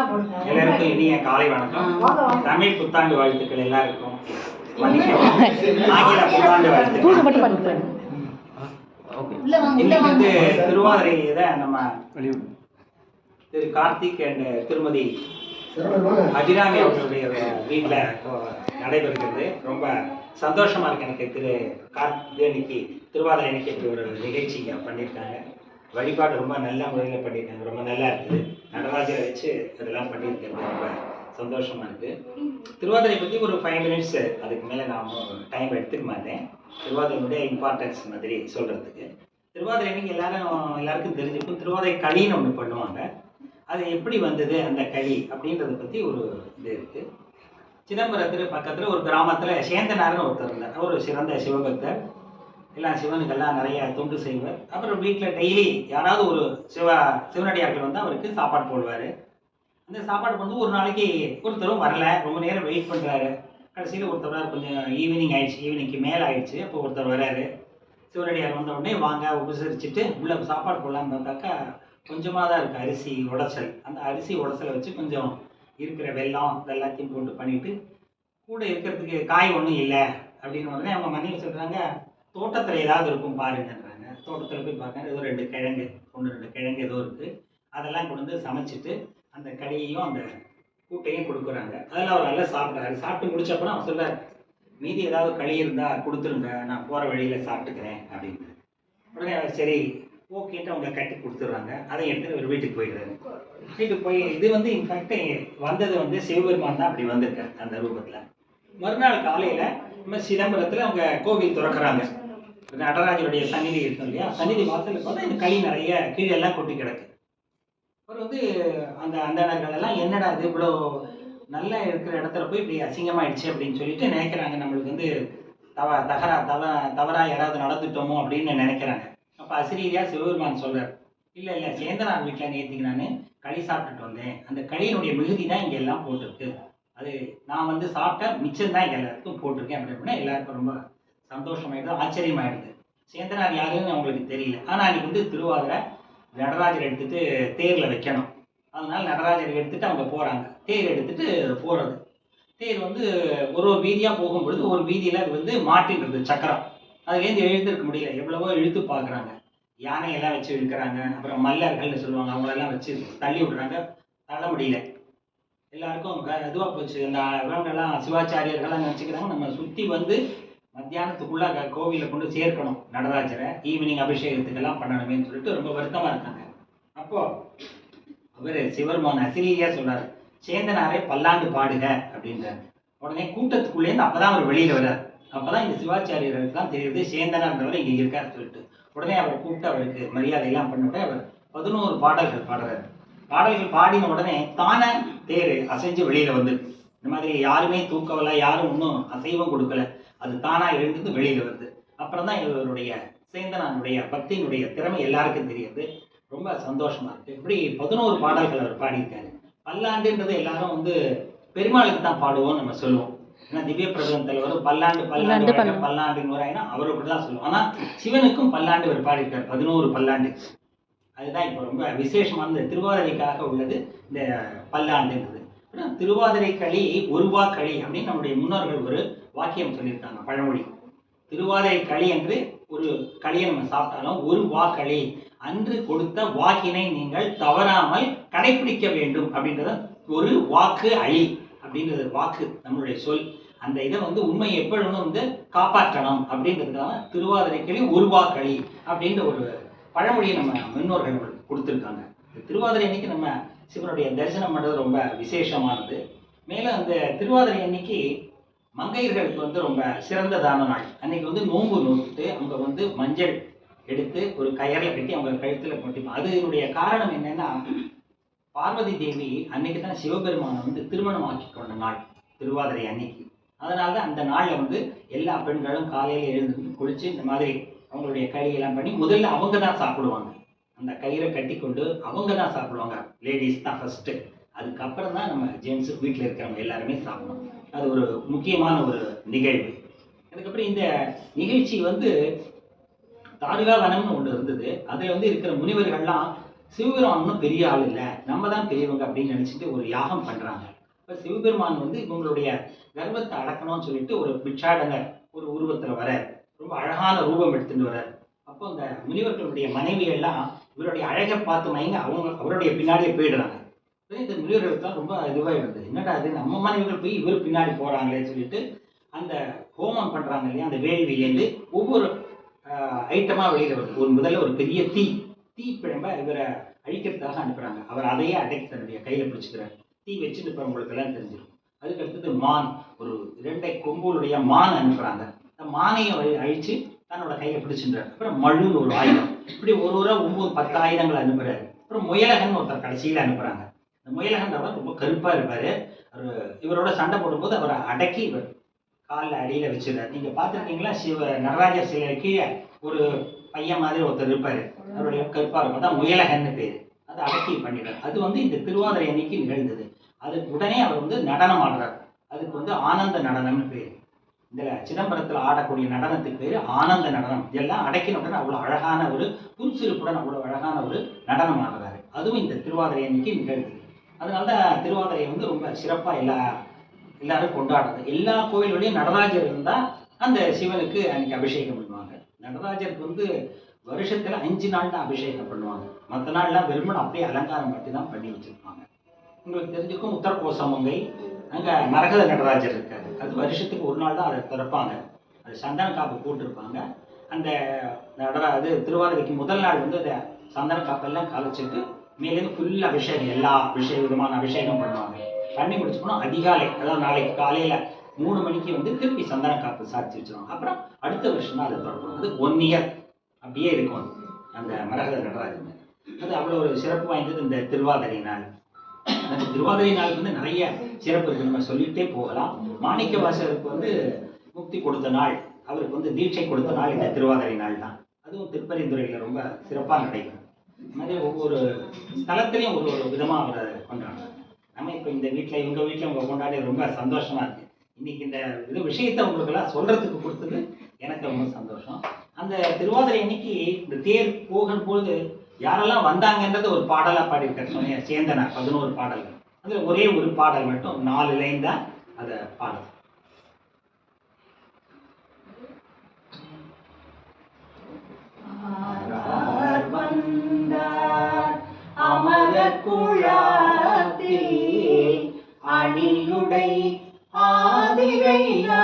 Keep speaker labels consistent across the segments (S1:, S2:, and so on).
S1: எல்லாருக்கும் இனிய காலை வணக்கம். தமிழ் புத்தாண்டு வாழ்த்துக்கள் எல்லாருக்கும். ஆங்கில புத்தாண்டு வாழ்த்துக்கள். இன்னைக்கு வந்து திருவாதிரை தான் நம்ம திரு கார்த்திக் அண்ட் திருமதி அபிராமி அவர்களுடைய வீட்டில் நடைபெறுகிறது. ரொம்ப சந்தோஷமா இருக்கு எனக்கு. திரு கார்த்திக் இன்னைக்கு திருவாதிரை இன்னைக்கு இப்படி ஒரு நிகழ்ச்சி பண்ணியிருக்காங்க. வழிபாடு ரொம்ப நல்ல முறையில் பண்ணியிருக்காங்க. ரொம்ப நல்லா இருக்குது. நடராஜரை வச்சு இதெல்லாம் பண்ணியிருக்கிறது ரொம்ப சந்தோஷமா இருக்கு. திருவாதிரை பற்றி ஒரு 5 minutes அதுக்கு மேலே நான் டைம் எடுத்துக்க மாட்டேன். திருவாதிரையுடைய இம்பார்ட்டன்ஸ் மாதிரி சொல்றதுக்கு. திருவாதிரை இன்னைக்கு எல்லாருக்கும் தெரிஞ்சிருக்கும். திருவாதிரை களின்னு ஒன்று பண்ணுவாங்க. அது எப்படி வந்தது அந்த களி அப்படின்றத பற்றி ஒரு இது இருக்கு. சிதம்பரத்தில் பக்கத்தில் ஒரு கிராமத்தில் சேந்தனார்னு ஒருத்தர் இருந்தார். அவர் ஒரு சிறந்த சிவபக்தர். எல்லாம் சிவனுக்கெல்லாம் நிறைய தொண்டு செய்வார். அப்புறம் வீட்டில் டெய்லி யாராவது ஒரு சிவனடியார்கள் வந்து அவருக்கு சாப்பாடு போடுவார். அந்த சாப்பாடு வந்து ஒரு நாளைக்கு ஒருத்தரும் வரல. ரொம்ப நேரம் வெயிட் பண்ணுறாரு. கடைசியில் ஒருத்தர் கொஞ்சம் ஈவினிங் ஆயிடுச்சு. ஈவினிங்க்கு மேலே ஆயிடுச்சு. அப்போ ஒருத்தர் வராரு. சிவனடியார் வந்த உடனே வாங்க உபசரிச்சுட்டு உள்ள சாப்பாடு போடலான்னு பார்த்தாக்கா கொஞ்சமாக தான் இருக்குது அரிசி உடச்சல். அந்த அரிசி உடச்சலை வச்சு கொஞ்சம் இருக்கிற வெல்லம் எல்லாத்தையும் போட்டு பண்ணிவிட்டு கூட இருக்கிறதுக்கு காய் ஒன்றும் இல்லை அப்படின்னு உடனே அவங்க மனைவி சொல்கிறாங்க, தோட்டத்தில் ஏதாவது இருக்கும் பாருங்கன்றாங்க. தோட்டத்தில் போய் பார்க்க ஏதோ 2 கிழங்கு 1-2 கிழங்கு ஏதோ இருக்குது. அதெல்லாம் கொண்டு வந்து சமைச்சிட்டு அந்த கறியையும் அந்த கூட்டையும் கொடுக்குறாங்க. அதெல்லாம் அவர் நல்லா சாப்பிட்றாரு. சாப்பிட்டு முடிச்சப்பறம் அவர் சொல்கிறார், மீதி ஏதாவது களி இருந்தால் கொடுத்துருங்க, நான் போகிற வழியில் சாப்பிட்டுக்கிறேன் அப்படின்னு. உடனே அவர் சரி ஓகேட்டு அவங்க கட்டி கொடுத்துட்றாங்க. அதை எடுத்து ஒரு வீட்டுக்கு போயிடுறாரு. வீட்டுக்கு போய் இது வந்து இன்ஃபேக்ட் வந்தது வந்து சிவபெருமான் தான் அப்படி வந்திருக்கார் அந்த ரூபத்தில். மறுநாள் காலையில் நம்ம சிதம்பரத்தில் அவங்க கோவில் திறக்கிறாங்க. நடராஜருடைய சந்நிதி இருக்கும் இல்லையா, சந்நிதி வாசலில் பார்த்தா இந்த களி நிறைய கீழெல்லாம் கொட்டி கிடக்கு. அவர் வந்து அந்த அந்தணர்கள் எல்லாம் என்னடா இது இவ்வளோ நல்லா இருக்கிற இடத்துல போய் இப்படி அசிங்கமாயிடுச்சு அப்படின்னு சொல்லிட்டு நினைக்கிறாங்க. நம்மளுக்கு வந்து தவறா யாராவது நடந்துட்டோமோ அப்படின்னு நினைக்கிறாங்க. அப்போ அசிரீரியா சிவபெருமான் சொல்றார், இல்லை சேந்தனார் வீட்டில் நேற்றுக்கு நான் களி சாப்பிட்டுட்டு வந்தேன். அந்த களியினுடைய மிகுதி தான் இங்கே எல்லாம் போட்டிருக்கு. அது நான் வந்து சாப்பிட்ட மிச்சம் தான் இங்கே எல்லாருக்கும் போட்டிருக்கேன் அப்படின்னா எல்லாருக்கும் ரொம்ப சந்தோஷமாயிடுது, ஆச்சரியமாயிடுது. சேந்தனார் யாருன்னு அவங்களுக்கு தெரியல. ஆனால் அன்றைக்கி வந்து திருவாதிரை நடராஜர் எடுத்துகிட்டு தேரில் வைக்கணும். அதனால நடராஜரை எடுத்துகிட்டு அவங்க போகிறாங்க. தேர் எடுத்துகிட்டு போகிறது. தேர் வந்து ஒரு வீதியாக போகும்பொழுது ஒரு வீதியில் அது வந்து மாட்டின்றது சக்கரம். அதுலேருந்து எழுந்திருக்க முடியல. எவ்வளவோ இழுத்து பார்க்குறாங்க. யானையெல்லாம் வச்சு இழுக்கிறாங்க. அப்புறம் மல்லர்கள்னு சொல்லுவாங்க, அவங்களெல்லாம் வச்சு தள்ளி விடுறாங்க. தள்ள முடியல. எல்லாருக்கும் இதுவாக போச்சு. அந்த இவங்கெல்லாம் சிவாச்சாரியர்கள்லாம் நினச்சிக்கிறாங்க நம்ம சுற்றி வந்து மத்தியானத்துக்குள்ளே கோவிலில் கொண்டு சேர்க்கணும் நடராஜரை, ஈவினிங் அபிஷேகத்துக்கெல்லாம் பண்ணணுமேன்னு சொல்லிட்டு ரொம்ப வருத்தமாக இருக்காங்க. அப்போது அவர் சிவபெருமான் அசிரீரியாக சொல்கிறார், சேந்தனாரே பல்லாண்டு பாடுக அப்படின்றார். உடனே கூட்டத்துக்குள்ளேருந்து அப்போ தான் அவர் வெளியில் வர்றார். அப்போ தான் இந்த சிவாச்சாரியர்களுக்கெல்லாம் தெரியுது சேந்தனார்ன்றவர் இங்கே இருக்கார் சொல்லிட்டு. உடனே அவரை கூப்பிட்டு அவருக்கு மரியாதையெல்லாம் பண்ணிவிட்டு அவர் 11 பாடல்கள் பாடுறார். பாடல்கள் பாடின உடனே தானே தேர் அசைஞ்சு வெளியில் வந்து இந்த மாதிரி யாருமே தூக்கவில்லை, யாரும் இன்னும் அசைவம் கொடுக்கல, அது தானாக எழுந்து வெளியில் வருது. அப்புறம் தான் இவருடைய சேந்தனாருடைய பக்தியினுடைய திறமை எல்லாருக்கும் தெரியுது. ரொம்ப சந்தோஷமா இருக்கு. இப்படி 11 பாடல்கள் அவர் பாடியிருக்காரு. பல்லாண்டுன்றது எல்லாரும் வந்து பெருமாளுக்கு தான் பாடுவோம் நம்ம சொல்லுவோம். ஏன்னா திவ்ய பிரபந்தத்தில் வரும் பல்லாண்டு பல்லாண்டு நூறாயினா அவருக்கு தான் சொல்லுவோம். ஆனால் சிவனுக்கும் பல்லாண்டு அவர் பாடியிருக்காரு, 11 பல்லாண்டு. அதுதான் இப்போ ரொம்ப விசேஷமான திருவாதிரைக்காக உள்ளது இந்த பல்லாண்டுன்றது. திருவாதிரை களி ஒருவா களி அப்படின்னு நம்முடைய முன்னோர்கள் ஒரு வாக்கியம் சொல்லியிருக்காங்க, பழமொழி. திருவாதிரை களி என்று ஒரு களியை நம்ம சாப்பிட்டாலும் ஒரு வா களி அன்று கொடுத்த வாக்கினை நீங்கள் தவறாமல் கடைபிடிக்க வேண்டும் அப்படின்றத ஒரு வாக்கு அழி அப்படின்றது வாக்கு நம்மளுடைய சொல். அந்த இதை வந்து உண்மையை எப்பொழுதும் வந்து காப்பாற்றணும் அப்படின்றதுக்காக திருவாதிரை களி ஒரு வா களி அப்படின்ற ஒரு பழமொழியை நம்ம முன்னோர்கள் கொடுத்துருக்காங்க. திருவாதிரை அன்னைக்கு நம்ம சிவனுடைய தரிசனம் பண்ணுறது ரொம்ப விசேஷமானது. மேலும் அந்த திருவாதிரை அன்னைக்கு மங்கையர்களுக்கு வந்து ரொம்ப சிறந்ததான நாள். அன்னைக்கு வந்து நோன்பு நோக்கிட்டு அவங்க வந்து மஞ்சள் எடுத்து ஒரு கயரில் கட்டி அவங்க கழுத்தில் போட்டிப்பாங்க. அதனுடைய காரணம் என்னன்னா, பார்வதி தேவி அன்னைக்கு தான் சிவபெருமானை வந்து திருமணம் ஆக்கி கொண்ட நாள் திருவாதிரை அன்னைக்கு. அதனால தான் அந்த நாளில் வந்து எல்லா பெண்களும் காலையில் எழுந்து குளிச்சு இந்த மாதிரி அவங்களுடைய களியெல்லாம் பண்ணி முதல்ல அவங்க தான் சாப்பிடுவாங்க. அந்த கயிறை கட்டி கொண்டு அவங்க தான் சாப்பிடுவாங்க. லேடிஸ் தான் ஃபர்ஸ்ட்டு. அதுக்கப்புறம் தான் நம்ம ஜென்ஸு வீட்டில் இருக்கிறவங்க எல்லாருமே சாப்பிடணும். அது ஒரு முக்கியமான ஒரு நிகழ்வு. அதுக்கப்புறம் இந்த நிகழ்ச்சி வந்து தாருகாவனம்னு ஒன்று இருந்தது. அதில் வந்து இருக்கிற முனிவர்கள்லாம் சிவபெருமான் ஒன்றும் பெரிய ஆள் இல்லை, நம்ம தான் பெரியவங்க அப்படின்னு நினச்சிட்டு ஒரு யாகம் பண்ணுறாங்க. இப்போ சிவபெருமான் வந்து இவங்களுடைய கர்வத்தை அடக்கணும்னு சொல்லிட்டு ஒரு பிட்சாடனர் ஒரு உருவத்தில் வரார். ரொம்ப அழகான ரூபம் எடுத்துட்டு வரார். அப்போ அந்த முனிவர்களுடைய மனைவியெல்லாம் இவருடைய அழகை பார்த்து மயங்க அவருடைய பின்னாடியே போயிடுறாங்க. இந்த முனிவர்களுக்கு ரொம்ப இதுவாகிடுது, என்னடா அது நம்ம மனைவிகள் போய் இவர் பின்னாடி போகிறாங்களே சொல்லிட்டு அந்த ஹோமம் பண்ணுறாங்க இல்லையா, அந்த வேள்வியிலேருந்து ஒவ்வொரு ஐட்டமாக வெளியில் வருது. ஒரு முதல்ல ஒரு பெரிய தீ பிழம்ப இவரை அழிக்கிறதுக்காக அனுப்புகிறாங்க. அவர் அதையே அடைக்கி தன்னுடைய கையில் பிடிச்சிக்கிறார். தீ வச்சுட்டு இப்போ உங்களுக்கு எல்லாம் தெரிஞ்சிடும். அதுக்கு அடுத்தது மான், ஒரு 2 கொம்புடைய மான் அனுப்புகிறாங்க. அந்த மானையும் அழித்து தன்னோட கையை பிடிச்சின்றார். அப்புறம் மழுன்னு ஒரு ஆயுதம், இப்படி ஒரு 9-10 ஆயுதங்கள் அனுப்புகிறார். அப்புறம் முயலகன் ஒருத்தர் கடைசியில் அனுப்புகிறாங்க. இந்த முயலகன் அவர் ரொம்ப கருப்பாக இருப்பார். அவர் இவரோட சண்டை போடும்போது அவரை அடக்கி இவர் காலில் அடியில் வச்சுருந்தார். நீங்கள் பார்த்துருக்கீங்களா, நடராஜர் சிலை கீழே ஒரு பையன் மாதிரி ஒருத்தர் இருப்பார், அவருடைய கருப்பாக இருக்கும், தான் முயலகன்னு பேர். அதை அடக்கி பண்ணிட்டார். அது வந்து இந்த திருவாதிரை அன்னைக்கு நிகழ்ந்தது. அதுக்கு உடனே அவர் வந்து நடனம் ஆடுறார். அதுக்கு வந்து ஆனந்த நடனம்னு பேர். இதில் சிதம்பரத்தில் ஆடக்கூடிய நடனத்துக்கு பேர் ஆனந்த நடனம். இதெல்லாம் அடக்கின உடனே அவ்வளோ அழகான ஒரு புன்சிரிப்புடன் அவ்வளோ அழகான ஒரு நடனம் ஆடுறாரு. அதுவும் இந்த திருவாதிரை அன்னைக்கு நிகழ்ந்தது. அதனால தான் திருவாதிரையை வந்து ரொம்ப சிறப்பாக எல்லாரும் கொண்டாடுறது. எல்லா கோயில்களையும் நடராஜர் இருந்தால் அந்த சிவனுக்கு அன்னைக்கு அபிஷேகம் பண்ணுவாங்க. நடராஜருக்கு வந்து வருஷத்துல 5 நாள் தான் அபிஷேகம் பண்ணுவாங்க. மற்ற நாள்லாம் வெறுமன் அப்படியே அலங்காரம் மட்டும் தான் பண்ணி வச்சிருப்பாங்க. உங்களுக்கு தெரிஞ்சுக்கும் உத்தரகோசமங்கை, அங்கே மரகத நடராஜர் இருக்காரு. அது வருஷத்துக்கு 1 நாள் தான் அதை திறப்பாங்க. அது சந்தன காப்பு போட்டிருப்பாங்க. அந்த அது திருவாதிரைக்கு முதல் நாள் வந்து அதை சந்தன காப்பெல்லாம் கலைச்சிட்டு மேலேருந்து ஃபுல் அபிஷேகம், எல்லா விதமான அபிஷேகம் பண்ணுவாங்க. பண்ணி முடிச்சு போனால் அதிகாலை, அதாவது நாளைக்கு காலையில் 3 மணிக்கு வந்து திருப்பி சந்தன காப்பு சாட்சி வச்சிருவாங்க. அப்புறம் அடுத்த வருஷம் தான் அதை திறப்பாங்க. அது 1 இயர் அப்படியே இருக்கும் அந்த மரகத நடராஜன். அது அவ்வளோ ஒரு சிறப்பு வாய்ந்தது இந்த திருவாதிரை நாள். அந்த திருவாதிரை நாளுக்கு வந்து நிறைய சிறப்பு இருக்கு, நம்ம சொல்லிகிட்டே போகலாம். மாணிக்க வாசகருக்கு வந்து முக்தி கொடுத்த நாள், அவருக்கு வந்து தீட்சை கொடுத்த நாள் இந்த திருவாதிரை நாள் தான். அதுவும் திருப்பரிந்துறையில் ரொம்ப சிறப்பாக நடைபெறும். அது மாதிரி ஒவ்வொரு ஸ்தலத்துலேயும் ஒரு விதமாக அவரை கொண்டாடுறாங்க. நம்ம இப்போ இந்த வீட்டில் இவங்க வீட்டில் உங்களை கொண்டாடி ரொம்ப சந்தோஷமாக இருக்குது. இன்றைக்கி இந்த விஷயத்தை உங்களுக்கெல்லாம் சொல்கிறதுக்கு கொடுத்தது எனக்கு ரொம்ப சந்தோஷம். அந்த திருவாதிரை அன்னைக்கு இந்த தேர் போகும்போது யாரெல்லாம் வந்தாங்கன்றது ஒரு பாடலாக பாடியிருக்காரு சொன்னேன், சேந்தனா 11 பாடல்கள். அதில் ஒரே ஒரு பாடல் மட்டும் 4 லைன் தான் அதை பாடல்.
S2: அமரர் குழாத்தில் அணியுடை ஆதிரையாள்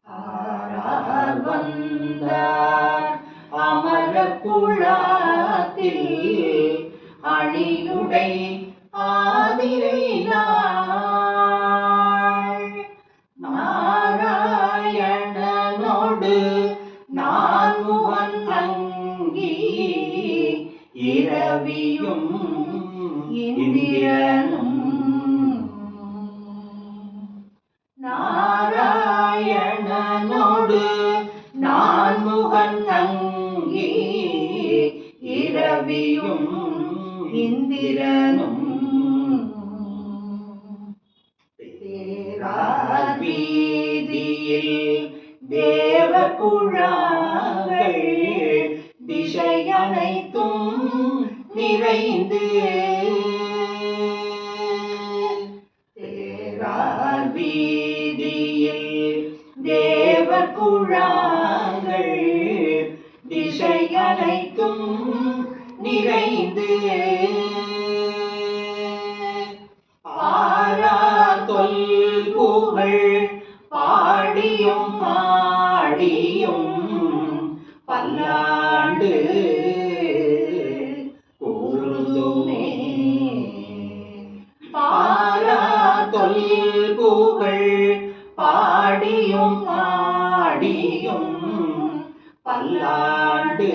S2: ஆரார் வந்தார். அமரர் குழாத்தில் அணியுடை ஆதிரையாள் நாராயணனோடு நான்முகன் அங்கி இரவியும் இந்திரனும் நாராயணனோடு நான்முகன் அங்கி இரவியும் இந்திரனும் தேரார் வீதியில் தேவ குழாங்கள் திசை அனைத்தும் நிறைந்து தேரார் வீதியில் தேவ குழாங்கள் திசை அனைத்தும் நிறைந்து பாரா தொல் புகழ் பாடியும் பாடியும் பல்லாண்டு கூறுதுமே. பாரா தொல் புகழ் பாடியும் பாடியும் பல்லாண்டு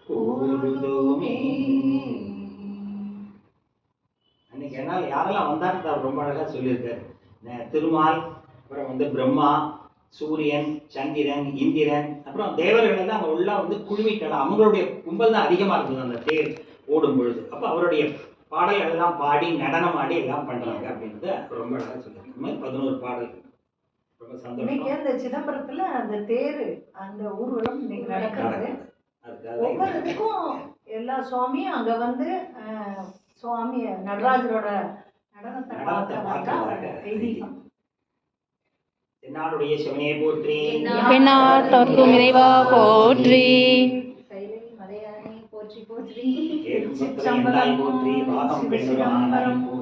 S2: கூறுதுமே.
S1: அன்னைக்கு என்னால் யாரெல்லாம் வந்தான்னு அவர் ரொம்ப அழகாக சொல்லியிருக்காரு. திருமால், அப்புறம் வந்து பிரம்மா, சூரியன், சந்திரன், இந்திரன், அப்புறம் தேவர்கள் எல்லாம் அங்கே உள்ள வந்து குழுமிட்டாலும் அவங்களுடைய கும்பல் தான் அதிகமாக இருந்தது அந்த தேர் ஓடும் பொழுது. அப்போ அவருடைய பாடல்கள் எல்லாம் பாடி நடனம் ஆடி எல்லாம் பண்ணுறாங்க அப்படின்றத ரொம்ப அழகாக சொல்லியிருக்காங்க. இந்த மாதிரி 11 பாடல்கள். ரொம்ப
S3: இன்னைக்கு
S1: சந்தோஷம்.
S3: அந்த சிதம்பரத்துல அந்த தேரு அந்த ஊர்வலம் இன்னைக்கு நடக்கிறது.
S1: அதுக்காக
S3: ஒவ்வொரு இதுக்கும் எல்லா சுவாமியும் அங்க வந்து சுவாமி நடராஜரோட நடனத்தை பார்க்க வந்தா ஐதீகம்.
S1: என்னாளுடைய சிவனே போற்றி.
S4: எந்நாட்டவர்க்கும் இறைவா போற்றி.
S2: சைலை மலையானே போற்றி போற்றி.
S1: ஏகும் பக்தரை எந்தாய் போற்றி. பாகம் பெண்ணுரு ஆனாய் போற்றி.